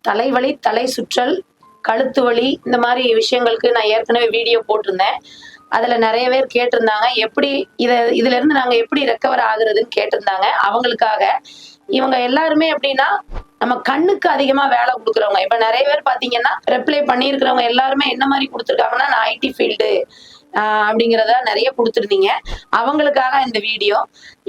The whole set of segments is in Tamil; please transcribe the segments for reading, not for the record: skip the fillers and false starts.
தலைவலி, தலை சுற்றல், கழுத்து வலி இந்த மாதிரி விஷயங்களுக்கு நான் ஏற்கனவே வீடியோ போட்டிருந்தேன். அதுல நிறைய பேர் கேட்டிருந்தாங்க, எப்படி இதுல இருந்து நாங்க எப்படி ரெக்கவர் ஆகுறதுன்னு கேட்டிருந்தாங்க. அவங்களுக்காக இவங்க எல்லாருமே எப்படின்னா, நம்ம கண்ணுக்கு அதிகமா வேலை கொடுக்குறவங்க. இப்ப நிறைய பேர் பாத்தீங்கன்னா ரிப்ளை பண்ணியிருக்கிறவங்க எல்லாருமே என்ன மாதிரி கொடுத்துருக்காங்கன்னா, நான் ஐடி ஃபீல்டு அப்படிங்கிறத நிறைய கொடுத்துருந்தீங்க. அவங்களுக்காக இந்த வீடியோ.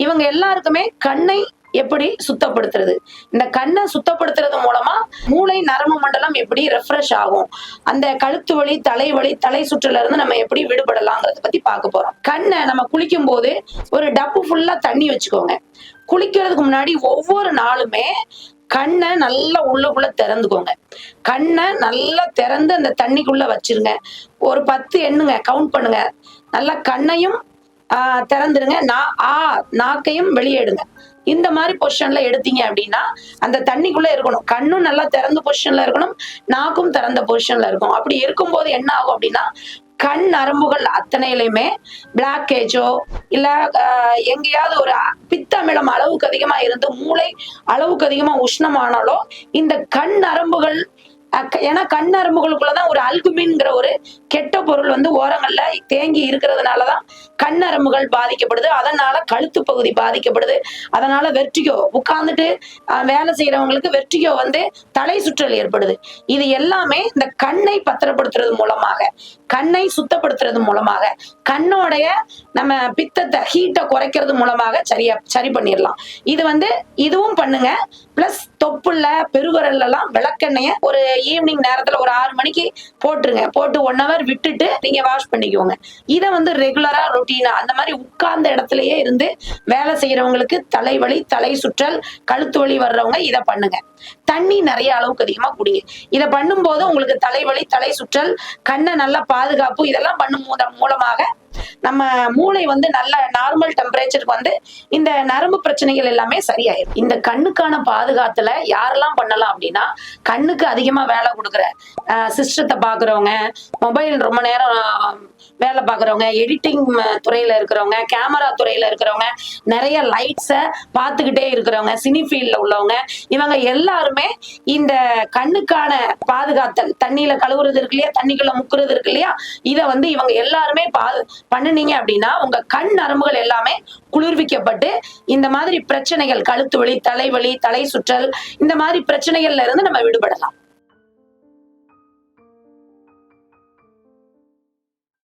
இவங்க எல்லாருக்குமே கண்ணை எப்படி சுத்தப்படுத்துறது, இந்த கண்ணை சுத்தப்படுத்துறது மூலமா மூளை நரம்பு மண்டலம் எப்படி ரெஃப்ரெஷ் ஆகும், அந்த கழுத்து வலி, தலைவலி, தலை சுற்றல இருந்து நம்ம எப்படி விடுபடலாங்கிறத பத்தி பார்க்க போறோம். கண்ணை நம்ம குளிக்கும் போது ஒரு டப்பு ஃபுல்லா தண்ணி வச்சுக்கோங்க. குளிக்கிறதுக்கு முன்னாடி ஒவ்வொரு நாளுமே கண்ணை நல்லா உள்ளுக்குள்ள திறந்துக்கோங்க. கண்ணை நல்லா திறந்து அந்த தண்ணிக்குள்ள வச்சிருங்க. ஒரு 10 எண்ணுங்க, கவுண்ட் பண்ணுங்க. நல்லா கண்ணையும் திறந்துருங்க. நாக்கையும் வெளியேடுங்க. இந்த மாதிரி பொசிஷன்ல எடுத்தீங்க அப்படின்னா அந்த தண்ணிக்குள்ள இருக்கணும். கண்ணும் நல்லா திறந்த பொசிஷன்ல இருக்கணும், நாக்கும் திறந்த பொசிஷன்ல இருக்கும். அப்படி இருக்கும்போது என்ன ஆகும் அப்படின்னா, கண் நரம்புகள் அத்தனையிலுமே பிளாக்கேஜோ இல்ல எங்கேயாவது ஒரு பித்தமிடம் அளவுக்கு அதிகமா இருந்து மூளை அளவுக்கு அதிகமா உஷ்ணமானாலோ இந்த கண் நரம்புகள், ஏன்னா கண் நரம்புகளுக்குள்ளதான் ஒரு அல்குமின்ங்கிற ஒரு கெட்ட பொருள் ஓரங்கள்ல தேங்கி இருக்கிறதுனாலதான் கண் நரம்புகள் பாதிக்கப்படுது. அதனால கழுத்து பகுதி பாதிக்கப்படுது. அதனால வெர்டிகோ, உட்கார்ந்துட்டு வேலை செய்யறவங்களுக்கு வெர்டிகோ தலை சுற்றல் ஏற்படுது. இது எல்லாமே இந்த கண்ணை பத்திரப்படுத்துறது மூலமாக, கண்ணை சுத்தப்படுத்துறது மூலமாக, கண்ணோடைய நம்ம பித்தத்தை ஹீட்டை குறைக்கிறது மூலமாக சரி பண்ணிடலாம். இது இதுவும் பண்ணுங்க. பிளஸ் தொப்புள்ள பெருவரல் எல்லாம் விளக்கெண்ணைய ஒரு ஈவினிங் நேரத்துல ஒரு 6 மணிக்கு போட்டுருங்க. போட்டு 1 hour விட்டுட்டு நீங்க வாஷ் பண்ணிக்கோங்க. இதை ரெகுலரா ரொட்டீனா அந்த மாதிரி உட்கார்ந்த இடத்துலயே இருந்து வேலை செய்யறவங்களுக்கு தலைவலி, தலை சுற்றல், கழுத்து வலி வர்றவங்க இதை பண்ணுங்க. தண்ணி நிறைய அளவுக்கு அதிகமா குடிங்க. இதை பண்ணும் போது உங்களுக்கு தலைவலி, தலை சுற்றல், கண்ணை நல்லா பாதுகாப்பு இதெல்லாம் பண்ணும் மூலமாக நம்ம மூளை நல்ல நார்மல் டெம்பரேச்சருக்கு இந்த நரம்பு பிரச்சனைகள் எல்லாமே சரியாயிடும். இந்த கண்ணுக்கான பாதுகாத்துல யாரெல்லாம் பண்ணலாம் அப்படின்னா, கண்ணுக்கு அதிகமா வேலை கொடுக்குற சிஸ்டத்தை பாக்குறவங்க, மொபைல் ரொம்ப நேரம் வேலை பாக்குறவங்க, எடிட்டிங் துறையில இருக்கிறவங்க, கேமரா துறையில இருக்கிறவங்க, நிறைய லைட்ஸ பார்த்துக்கிட்டே இருக்கிறவங்க, சினி ஃபீல்ட்ல உள்ளவங்க, இவங்க எல்லாருமே இந்த கண்ணுக்கான பாதுகாத்தல், தண்ணியில கழுவுறது இருக்கு இல்லையா, தண்ணிக்குள்ள முக்குறது இருக்கு இல்லையா, இதை இவங்க எல்லாருமே பண்ணுனீங்க அப்படின்னா உங்க கண் நரம்புகள் எல்லாமே குளிர்விக்கப்பட்டு இந்த மாதிரி பிரச்சனைகள், கழுத்து வலி, தலைவலி, தலை சுற்றல் இந்த மாதிரி பிரச்சனைகள்ல இருந்து நம்ம விடுபடலாம்.